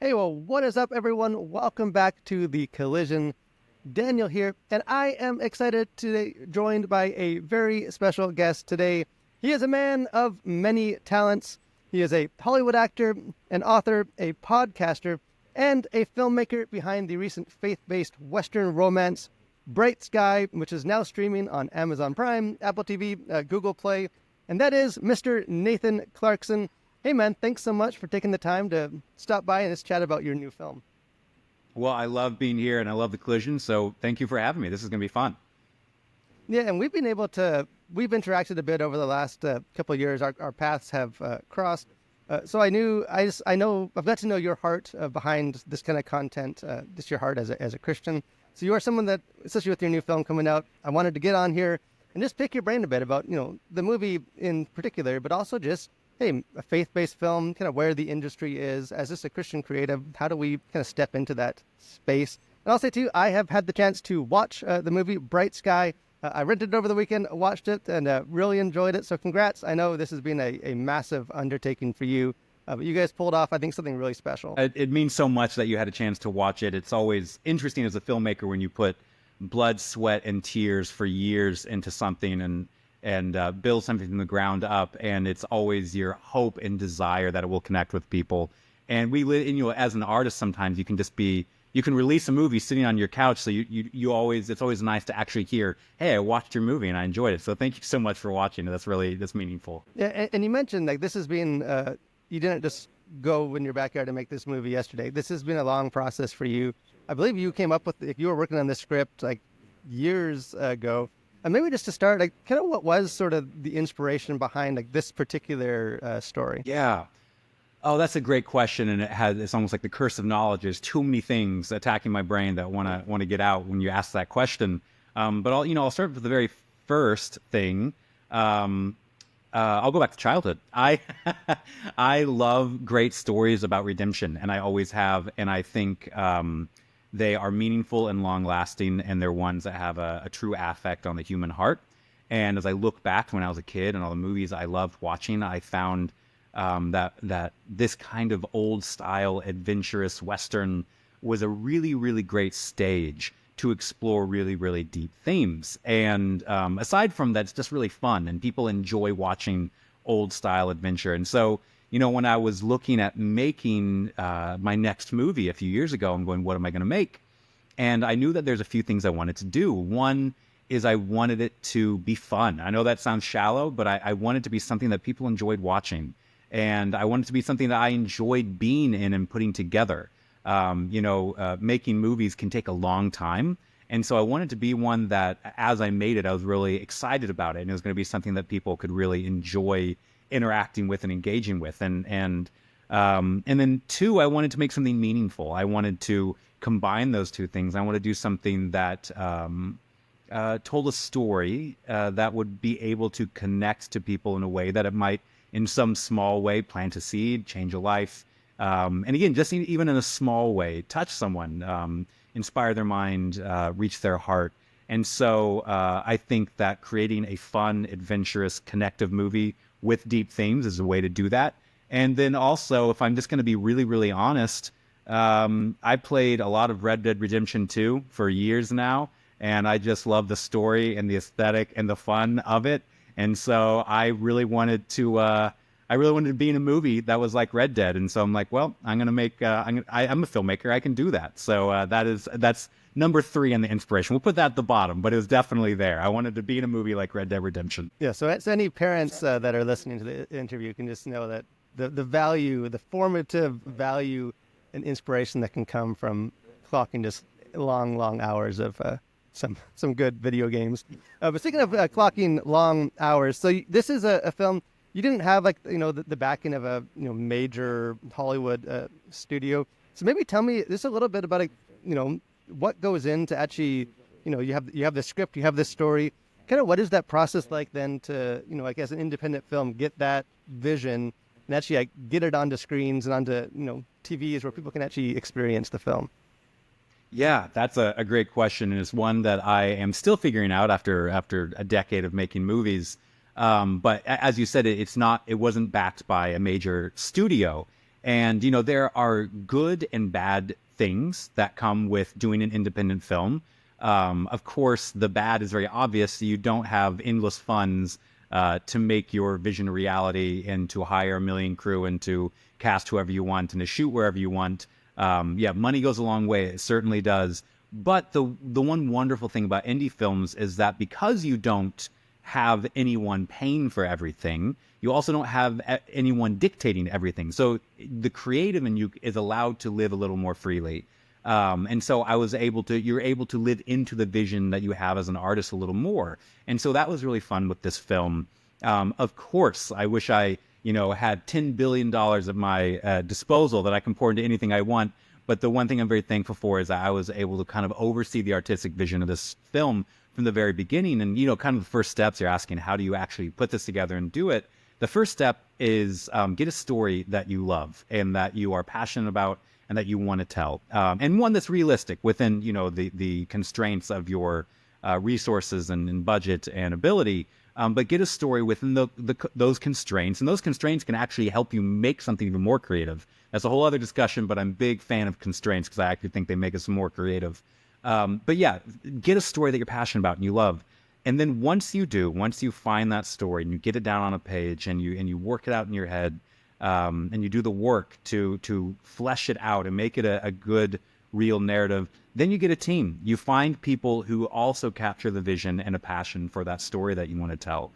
Hey, well, what is up, everyone? Welcome back to The Collision. Daniel here, and I am excited today, joined by a very special guest today. He is a man of many talents. He is a Hollywood actor, an author, a podcaster, and a filmmaker behind the recent faith-based Western romance Bright Sky, which is now streaming on Amazon Prime, Apple TV, Google Play, and that is Mr. Nathan Clarkson. Hey, man, thanks so much for taking the time to stop by and just chat about your new film. Well, I love being here and I love the collision. So thank you for having me. This is going to be fun. Yeah, and we've interacted a bit over the last couple of years. Our paths have crossed. So I know, I've got to know your heart behind this kind of content, just your heart as a Christian. So you are someone that, especially with your new film coming out, I wanted to get on here and just pick your brain a bit about, the movie in particular, but also just, hey, a faith-based film, kind of where the industry is. As just a Christian creative, how do we kind of step into that space? And I'll say, too, I have had the chance to watch the movie Bright Sky. I rented it over the weekend, watched it, and really enjoyed it. So congrats. I know this has been a massive undertaking for you, but you guys pulled off, I think, something really special. It means so much that you had a chance to watch it. It's always interesting as a filmmaker when you put blood, sweat, and tears for years into something and build something from the ground up. And it's always your hope and desire that it will connect with people. And as an artist, sometimes you can release a movie sitting on your couch. So it's always nice to actually hear, hey, I watched your movie and I enjoyed it. So thank you so much for watching. That's meaningful. Yeah, and you mentioned like this has been, you didn't just go in your backyard and make this movie yesterday. This has been a long process for you. I believe you came up with, if you were working on this script like years ago. And maybe just to start, like, kind of what was sort of the inspiration behind like this particular story? Yeah. Oh, that's a great question, and it's almost like the curse of knowledge. There's too many things attacking my brain that want to get out when you ask that question. But I'll start with the very first thing. I'll go back to childhood. I love great stories about redemption, and I always have, and I think they are meaningful and long lasting, and they're ones that have a true affect on the human heart. And as I look back to when I was a kid and all the movies I loved watching, I found that this kind of old style adventurous Western was a really, really great stage to explore really, really deep themes. And aside from that, it's just really fun and people enjoy watching old style adventure. And so, when I was looking at making my next movie a few years ago, I'm going, what am I going to make? And I knew that there's a few things I wanted to do. One is I wanted it to be fun. I know that sounds shallow, but I wanted to be something that people enjoyed watching. And I wanted to be something that I enjoyed being in and putting together. Making movies can take a long time. And so I wanted to be one that, as I made it, I was really excited about it. And it was going to be something that people could really enjoy interacting with and engaging with. And then two, I wanted to make something meaningful. I wanted to combine those two things. I want to do something that told a story that would be able to connect to people in a way that it might, in some small way, plant a seed, change a life. And again, just even in a small way, touch someone, inspire their mind, reach their heart. And so I think that creating a fun, adventurous, connective movie with deep themes is a way to do that. And then also, if I'm just going to be really, really honest, I played a lot of Red Dead Redemption 2 for years now, and I just love the story and the aesthetic and the fun of it. And so I really wanted to be in a movie that was like Red Dead. And so I'm like, well, I'm a filmmaker. I can do that. So that's number 3 on the inspiration. We'll put that at the bottom, but it was definitely there. I wanted to be in a movie like Red Dead Redemption. Yeah. So any parents that are listening to the interview can just know that the value, the formative value and inspiration that can come from clocking just long hours of some good video games. But speaking of clocking long hours, so this is a film. You didn't have like the backing of a major Hollywood studio. So maybe tell me just a little bit about what goes into actually you have the script, you have this story. Kind of what is that process like then to like as an independent film get that vision and actually like get it onto screens and onto TVs where people can actually experience the film. Yeah, that's a great question, and it's one that I am still figuring out after a decade of making movies. But as you said, it wasn't backed by a major studio, And, there are good and bad things that come with doing an independent film. Of course, the bad is very obvious. You don't have endless funds to make your vision a reality and to hire a million crew and to cast whoever you want and to shoot wherever you want. Yeah, money goes a long way. It certainly does. But the one wonderful thing about indie films is that because you don't have anyone paying for everything, you also don't have anyone dictating everything. So the creative in you is allowed to live a little more freely. And so you're able to live into the vision that you have as an artist a little more. And so that was really fun with this film. Of course, I wish I, had $10 billion at my disposal that I can pour into anything I want. But the one thing I'm very thankful for is that I was able to kind of oversee the artistic vision of this film from the very beginning. And, kind of the first steps you're asking, how do you actually put this together and do it? The first step is get a story that you love and that you are passionate about and that you want to tell. And one that's realistic within, the constraints of your resources and budget and ability. But get a story within those constraints. And those constraints can actually help you make something even more creative. That's a whole other discussion, but I'm a big fan of constraints because I actually think they make us more creative. But yeah, get a story that you're passionate about and you love. And then once you find that story and you get it down on a page and you work it out in your head, and you do the work to flesh it out and make it a good, real narrative, then you get a team. You find people who also capture the vision and a passion for that story that you want to tell.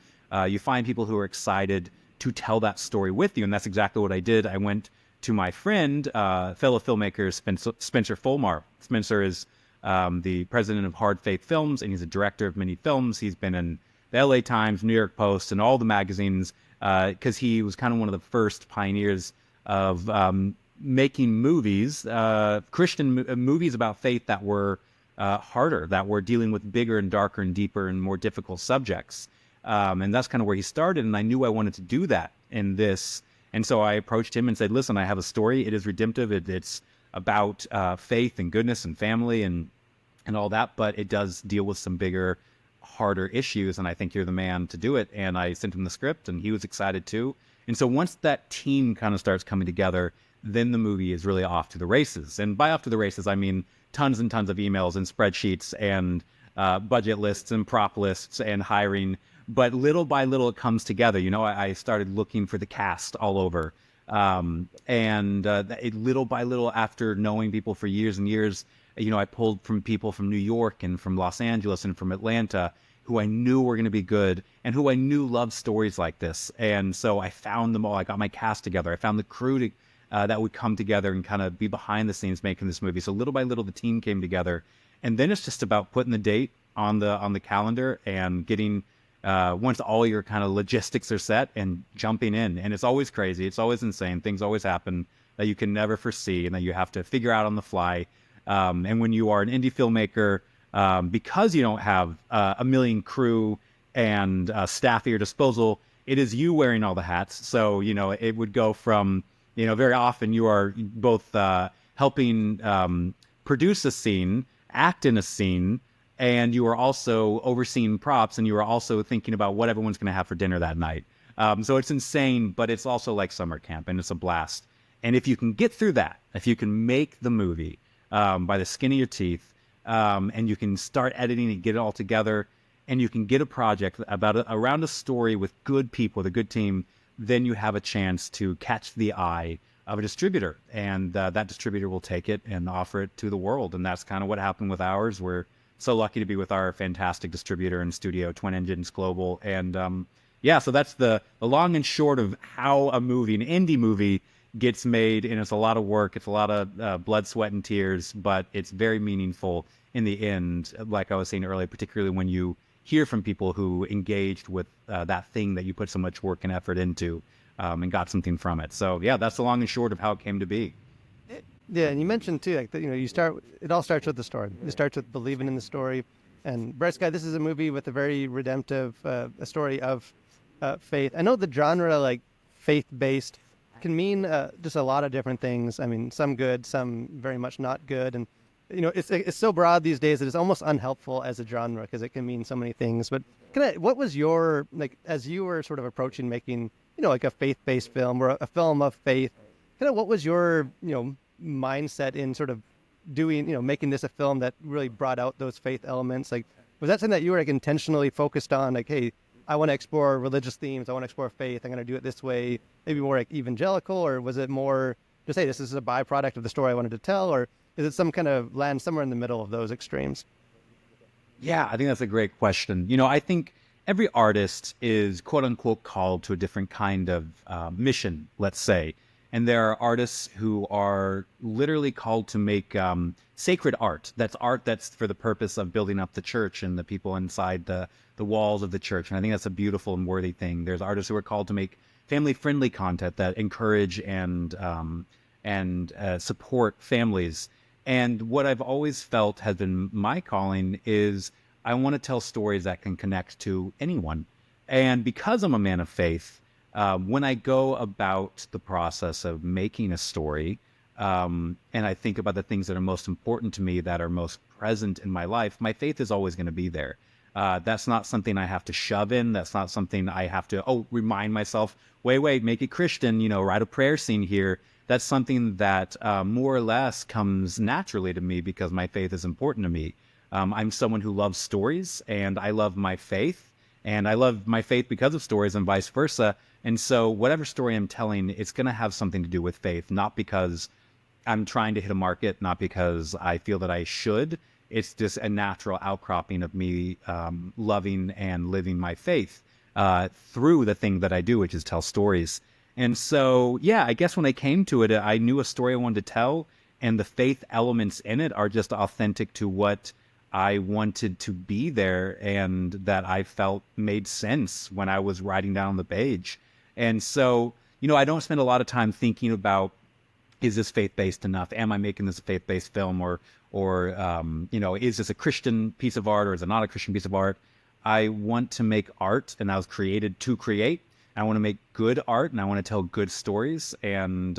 You find people who are excited to tell that story with you, and that's exactly what I did. I went to my friend, fellow filmmaker Spencer Fulmar. Spencer is the president of Hard Faith Films, and he's a director of many films. He's been in the LA Times, New York Post, and all the magazines because he was kind of one of the first pioneers of making movies, Christian movies about faith that were harder, that were dealing with bigger and darker and deeper and more difficult subjects. And that's kind of where he started. And I knew I wanted to do that in this. And so I approached him and said, listen, I have a story. It is redemptive. It's about faith and goodness and family and all that. But it does deal with some bigger, harder issues. And I think you're the man to do it. And I sent him the script and he was excited too. And so once that team kind of starts coming together, then the movie is really off to the races. And by off to the races, I mean tons and tons of emails and spreadsheets and budget lists and prop lists and hiring. But little by little, it comes together. I started looking for the cast all over. Little by little, after knowing people for years and years, I pulled from people from New York and from Los Angeles and from Atlanta who I knew were going to be good and who I knew loved stories like this. And so I found them all. I got my cast together. I found the crew that would come together and kind of be behind the scenes making this movie. So little by little, the team came together. And then it's just about putting the date on the calendar and getting, once all your kind of logistics are set, and jumping in. And it's always crazy. It's always insane. Things always happen that you can never foresee and that you have to figure out on the fly. And when you are an indie filmmaker, because you don't have a million crew and staff at your disposal, it is you wearing all the hats. So, it would go from, very often you are both helping produce a scene, act in a scene, and you are also overseeing props, and you are also thinking about what everyone's going to have for dinner that night. So it's insane, but it's also like summer camp, and it's a blast. And if you can get through that, if you can make the movie by the skin of your teeth, and you can start editing and get it all together, and you can get a project around a story with good people, with a good team, then you have a chance to catch the eye of a distributor, and that distributor will take it and offer it to the world. And that's kind of what happened with ours. We're so lucky to be with our fantastic distributor and studio, Twin Engines Global. And so that's the long and short of how an indie movie gets made. And it's a lot of work. It's a lot of blood, sweat, and tears, but it's very meaningful in the end, like I was saying earlier, particularly when you hear from people who engaged with that thing that you put so much work and effort into and got something from it. So yeah, that's the long and short of how it came to be. Yeah, and you mentioned too, like that, it all starts with the story. It starts with believing in the story. And Bright Sky, this is a movie with a very redemptive, a story of faith. I know the genre, like faith-based, can mean just a lot of different things. I mean, some good, some very much not good. And it's so broad these days that it's almost unhelpful as a genre because it can mean so many things. But what was your, like, as you were sort of approaching making, like a faith-based film or a film of faith, kind of what was your, mindset in sort of doing, making this a film that really brought out those faith elements? Like, was that something that you were like intentionally focused on? Like, hey, I want to explore religious themes. I want to explore faith. I'm going to do it this way, maybe more like evangelical, or was it more just, hey, this is a byproduct of the story I wanted to tell, or is it some kind of land somewhere in the middle of those extremes? Yeah, I think that's a great question. I think every artist is quote unquote called to a different kind of mission, let's say. And there are artists who are literally called to make sacred art that's for the purpose of building up the church and the people inside the walls of the church. And I think that's a beautiful and worthy thing. There's artists who are called to make family friendly content that encourage and support families. And what I've always felt has been my calling is I want to tell stories that can connect to anyone. And because I'm a man of faith, when I go about the process of making a story, and I think about the things that are most important to me, that are most present in my life, my faith is always going to be there. That's not something I have to shove in. That's not something I have to, remind myself, wait, make it Christian, write a prayer scene here. That's something that more or less comes naturally to me because my faith is important to me. I'm someone who loves stories, and I love my faith, and I love my faith because of stories and vice versa. And so whatever story I'm telling, it's going to have something to do with faith, not because I'm trying to hit a market, not because I feel that I should. It's just a natural outcropping of me loving and living my faith through the thing that I do, which is tell stories. And so, yeah, I guess when I came to it, I knew a story I wanted to tell, and the faith elements in it are just authentic to what I wanted to be there and that I felt made sense when I was writing down on the page. And so, I don't spend a lot of time thinking about, is this faith-based enough? Am I making this a faith-based film, or is this a Christian piece of art, or is it not a Christian piece of art? I want to make art, and I was created to create. I want to make good art, and I want to tell good stories. And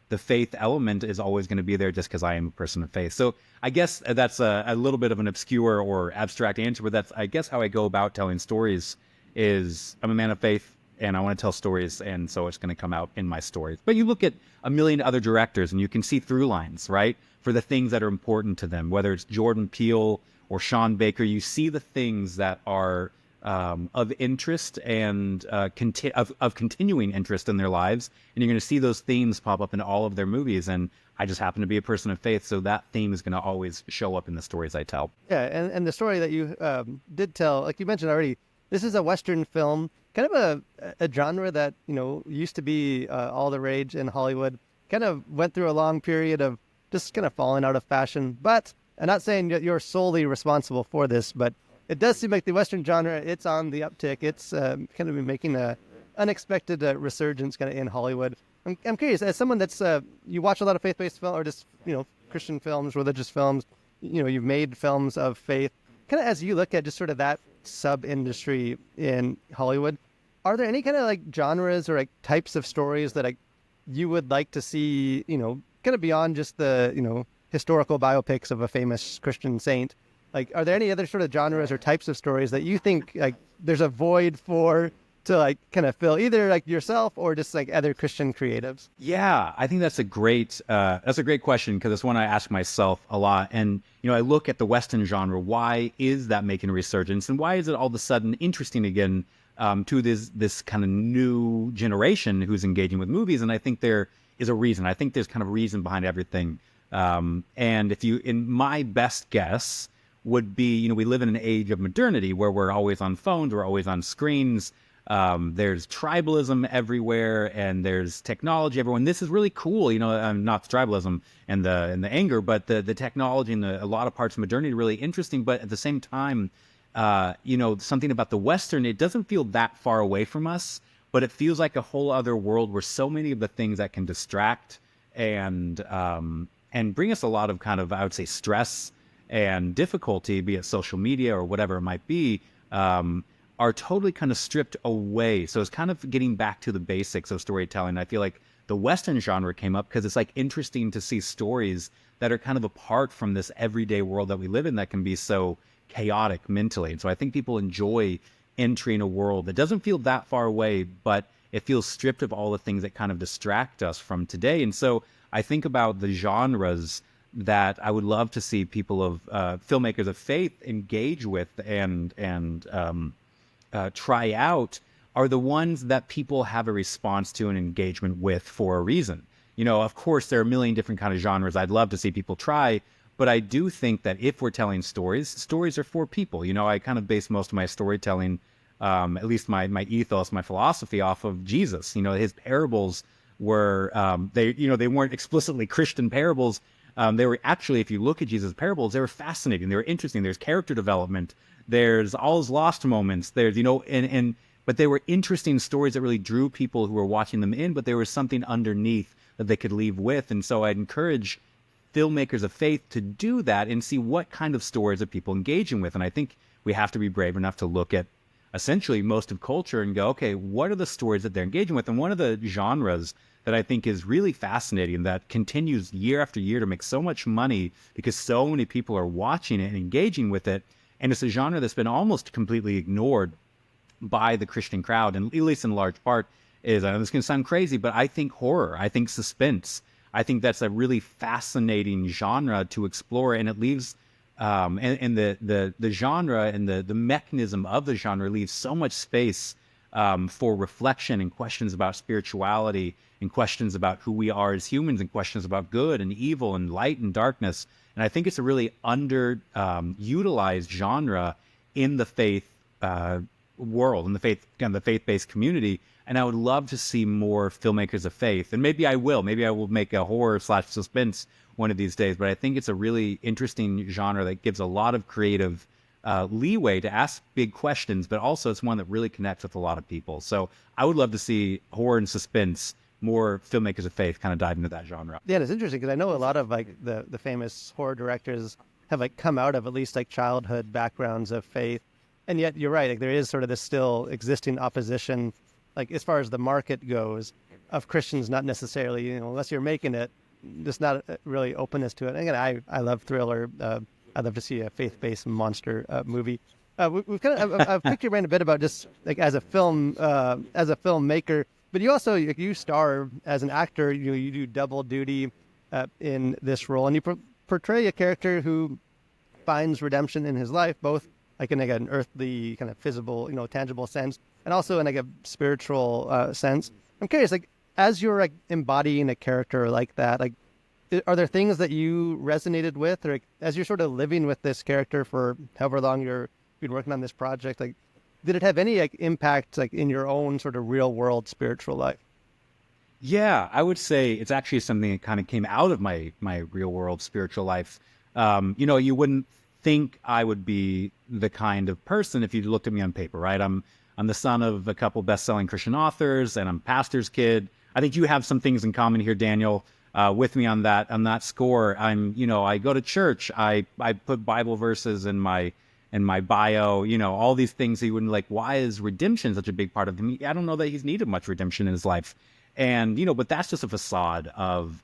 the faith element is always going to be there just because I am a person of faith. So I guess that's a little bit of an obscure or abstract answer, but that's, I guess, how I go about telling stories is I'm a man of faith, and I want to tell stories, and so it's going to come out in my stories. But you look at a million other directors, and you can see through lines, right, for the things that are important to them, whether it's Jordan Peele or Sean Baker. You see the things that are of interest and of continuing interest in their lives, and you're going to see those themes pop up in all of their movies. And I just happen to be a person of faith, so that theme is going to always show up in the stories I tell. Yeah, and the story that you did tell, like you mentioned already, this is a Western film, kind of a genre that used to be all the rage in Hollywood. Kind of went through a long period of just kind of falling out of fashion. But I'm not saying that you're solely responsible for this, but it does seem like the Western genre, it's on the uptick. It's kind of been making a unexpected resurgence kind of in Hollywood. I'm curious, as someone that's you watch a lot of faith-based film or just Christian films, religious films. You've made films of faith. Kind of as you look at just sort of that sub-industry in Hollywood, are there any kind of like genres or like types of stories that you would like to see, kind of beyond just the, historical biopics of a famous Christian saint? Like, are there any other sort of genres or types of stories that you think like there's a void for to like kind of fill, either like yourself or just like other Christian creatives? Yeah, I think that's a great question, because it's one I ask myself a lot. And I look at the Western genre. Why is that making a resurgence, and why is it all of a sudden interesting again to this kind of new generation who's engaging with movies? And I think there is a reason. I think there's kind of a reason behind everything. And in my best guess would be, we live in an age of modernity where we're always on phones, we're always on screens. There's tribalism everywhere, and there's technology everywhere. And this is really cool, not the tribalism and the anger, but the technology and a lot of parts of modernity are really interesting. But at the same time, something about the Western, it doesn't feel that far away from us, but it feels like a whole other world where so many of the things that can distract and bring us a lot of kind of, I would say, stress and difficulty, be it social media or whatever it might be, are totally kind of stripped away. So it's kind of getting back to the basics of storytelling. I feel like the Western genre came up because it's like interesting to see stories that are kind of apart from this everyday world that we live in that can be so chaotic mentally. And so I think people enjoy entering a world that doesn't feel that far away, but It feels stripped of all the things that kind of distract us from today. And so I think about the genres that I would love to see people of filmmakers of faith engage with and try out are the ones that people have a response to and engagement with for a reason. You know, of course, there are a million different kind of genres I'd love to see people try, but I do think that if we're telling stories, stories are for people. You know, I kind of base most of my storytelling, at least my ethos, my philosophy, off of Jesus. You know, his parables were they weren't explicitly Christian parables. They were actually, if you look at Jesus' parables, they were fascinating. They were interesting. There's character development. There's all his lost moments. There's, but they were interesting stories that really drew people who were watching them in, but there was something underneath that they could leave with. And so I'd encourage filmmakers of faith to do that and see what kind of stories are people engaging with. And I think we have to be brave enough to look at essentially most of culture and go, okay, what are the stories that they're engaging with? And one of the genres that I think is really fascinating that continues year after year to make so much money because so many people are watching it and engaging with it. And it's a genre that's been almost completely ignored by the Christian crowd, and at least in large part is, I know this can sound crazy, but I think horror, I think suspense, I think that's a really fascinating genre to explore, and it leaves, and the genre and the mechanism of the genre leaves so much space for reflection and questions about spirituality and questions about who we are as humans and questions about good and evil and light and darkness. And I think it's a really utilized genre in the faith world, in the faith-based community. And I would love to see more filmmakers of faith. And maybe I will make a horror / suspense one of these days. But I think it's a really interesting genre that gives a lot of creative leeway to ask big questions, but also it's one that really connects with a lot of people. So I would love to see horror and suspense, more filmmakers of faith kind of dive into that genre. Yeah, it's interesting because I know a lot of like the famous horror directors have like come out of at least like childhood backgrounds of faith. And yet you're right, like there is sort of this still existing opposition, like as far as the market goes, of Christians not necessarily, unless you're making it, just not really openness to it. And again, I love thriller. I'd love to see a faith-based monster movie. We've kind of I've picked your brain a bit about just like as a filmmaker, but you also you star as an actor. You do double duty in this role, and you portray a character who finds redemption in his life, both like in like an earthly kind of physical, tangible sense, and also in like a spiritual sense. I'm curious, like as you're like embodying a character like that, like are there things that you resonated with, or like, as you're sort of living with this character for however long you've been working on this project, like did it have any like impact like in your own sort of real world spiritual life? Yeah, I would say it's actually something that kind of came out of my real world spiritual life. You wouldn't think I would be the kind of person if you looked at me on paper, right? I'm the son of a couple best-selling Christian authors, and I'm pastor's kid. I think you have some things in common here, Daniel, with me on that score. I go to church. I put Bible verses in my bio. All these things that you wouldn't like. Why is redemption such a big part of him? I don't know that he's needed much redemption in his life, and but that's just a facade of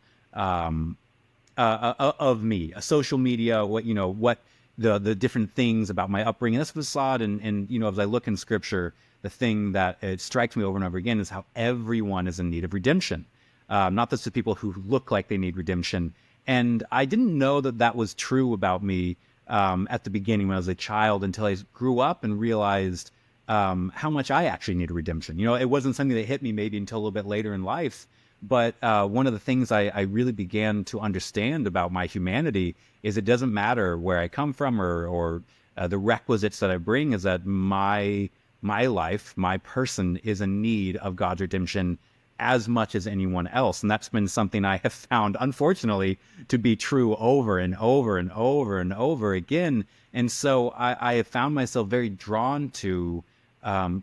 me, social media. What the different things about my upbringing. That's a facade, and as I look in Scripture, the thing that it strikes me over and over again is how everyone is in need of redemption. Not just the people who look like they need redemption. And I didn't know that was true about me at the beginning when I was a child until I grew up and realized how much I actually needed redemption. It wasn't something that hit me maybe until a little bit later in life. But one of the things I really began to understand about my humanity is it doesn't matter where I come from or the requisites that I bring, is that my life, my person is in need of God's redemption as much as anyone else. And that's been something I have found, unfortunately, to be true over and over and over and over again. And so I have found myself very drawn to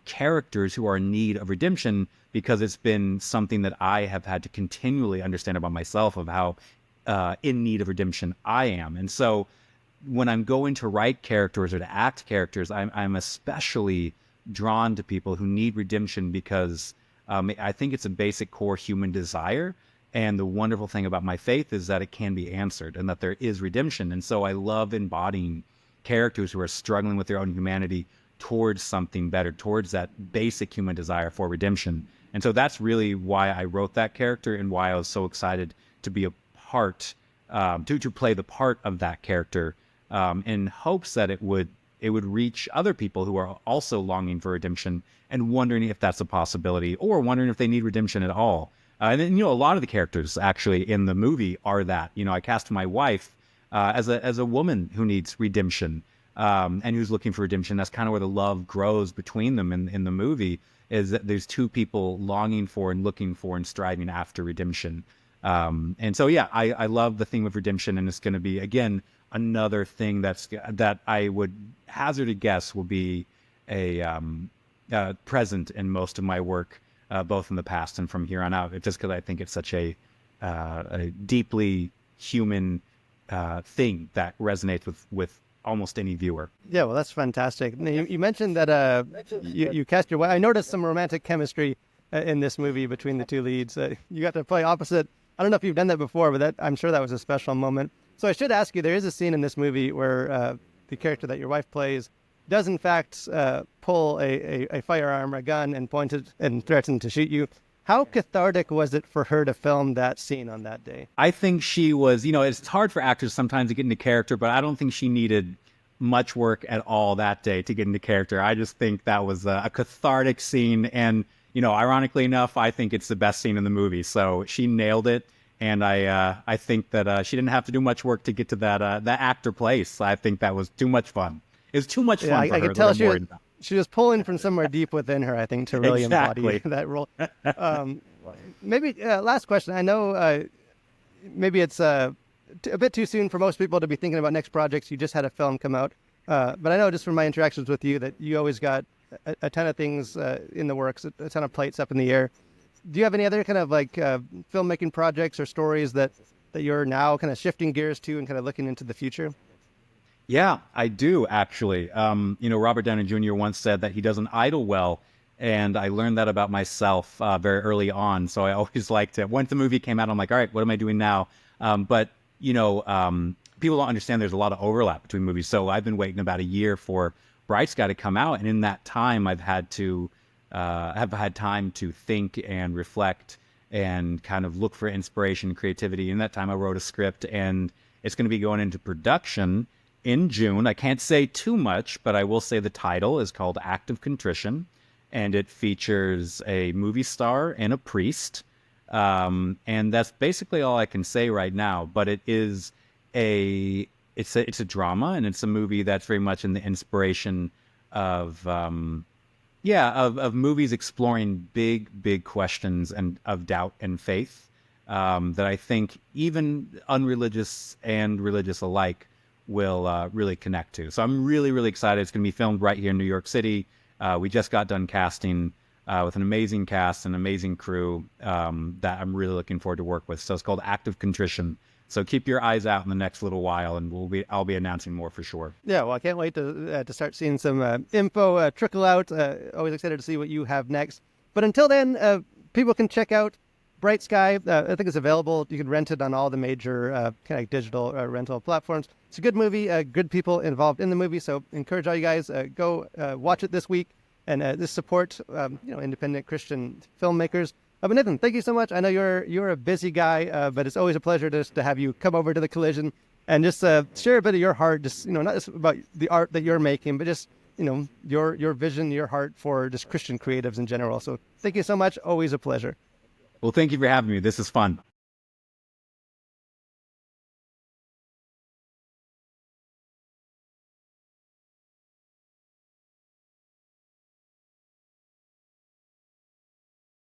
characters who are in need of redemption, because it's been something that I have had to continually understand about myself, of how in need of redemption I am. And so when I'm going to write characters or to act characters, I'm especially drawn to people who need redemption, because I think it's a basic core human desire. And the wonderful thing about my faith is that it can be answered and that there is redemption. And so I love embodying characters who are struggling with their own humanity towards something better, towards that basic human desire for redemption. And so that's really why I wrote that character and why I was so excited to be a part, to play the part of that character, in hopes that it would reach other people who are also longing for redemption and wondering if that's a possibility, or wondering if they need redemption at all. And then, a lot of the characters actually in the movie are that. I cast my wife as a woman who needs redemption, and who's looking for redemption. That's kind of where the love grows between them in the movie, is that there's two people longing for and looking for and striving after redemption. And so, yeah, I love the theme of redemption, and it's going to be, again, another thing that I would hazard a guess will be present in most of my work, both in the past and from here on out. Just because I think it's such a deeply human thing that resonates with almost any viewer. Yeah, well, that's fantastic. You mentioned that you cast your wife. I noticed some romantic chemistry in this movie between the two leads. You got to play opposite. I don't know if you've done that before, but I'm sure that was a special moment. So I should ask you, there is a scene in this movie where the character that your wife plays does in fact pull a firearm, a gun, and point it and threaten to shoot you. How cathartic was it for her to film that scene on that day? I think she was, it's hard for actors sometimes to get into character, but I don't think she needed much work at all that day to get into character. I just think that was a cathartic scene. And, ironically enough, I think it's the best scene in the movie. So she nailed it. And I think that she didn't have to do much work to get to that actor place. I think that was too much fun. It was too much fun for her. I could tell she was pulling from somewhere deep within her, I think, to really embody that role. Maybe last question. I know maybe it's a bit too soon for most people to be thinking about next projects. You just had a film come out. But I know just from my interactions with you that you always got a ton of things in the works, a ton of plates up in the air. Do you have any other kind of filmmaking projects or stories that you're now kind of shifting gears to and kind of looking into the future? Yeah, I do actually. Robert Downey Jr. once said that he doesn't idle well, and I learned that about myself very early on. So I always liked it. Once the movie came out, I'm like, all right, what am I doing now? But people don't understand there's a lot of overlap between movies. So I've been waiting about a year for Bright Sky to come out, and in that time, I've had time to think and reflect and kind of look for inspiration and creativity. In that time, I wrote a script, and it's going to be going into production in June. I can't say too much, but I will say the title is called Act of Contrition, and it features a movie star and a priest. And that's basically all I can say right now, but it's a drama, and it's a movie that's very much in the inspiration of movies exploring big questions and of doubt and faith, that I think even unreligious and religious alike will really connect to. So I'm really, really excited. It's going to be filmed right here in New York City. We just got done casting with an amazing cast and amazing crew that I'm really looking forward to work with. So it's called Act of Contrition. So keep your eyes out in the next little while, and I'll be announcing more for sure. Yeah, well, I can't wait to start seeing some info trickle out. Always excited to see what you have next. But until then, people can check out Bright Sky. I think it's available. You can rent it on all the major kind of digital rental platforms. It's a good movie, good people involved in the movie. So encourage all you guys, go watch it this week and just support independent Christian filmmakers. But Nathan, thank you so much. I know you're a busy guy, but it's always a pleasure just to have you come over to the Collision and just share a bit of your heart. Just not just about the art that you're making, but just your vision, your heart for just Christian creatives in general. So thank you so much. Always a pleasure. Well, thank you for having me. This is fun.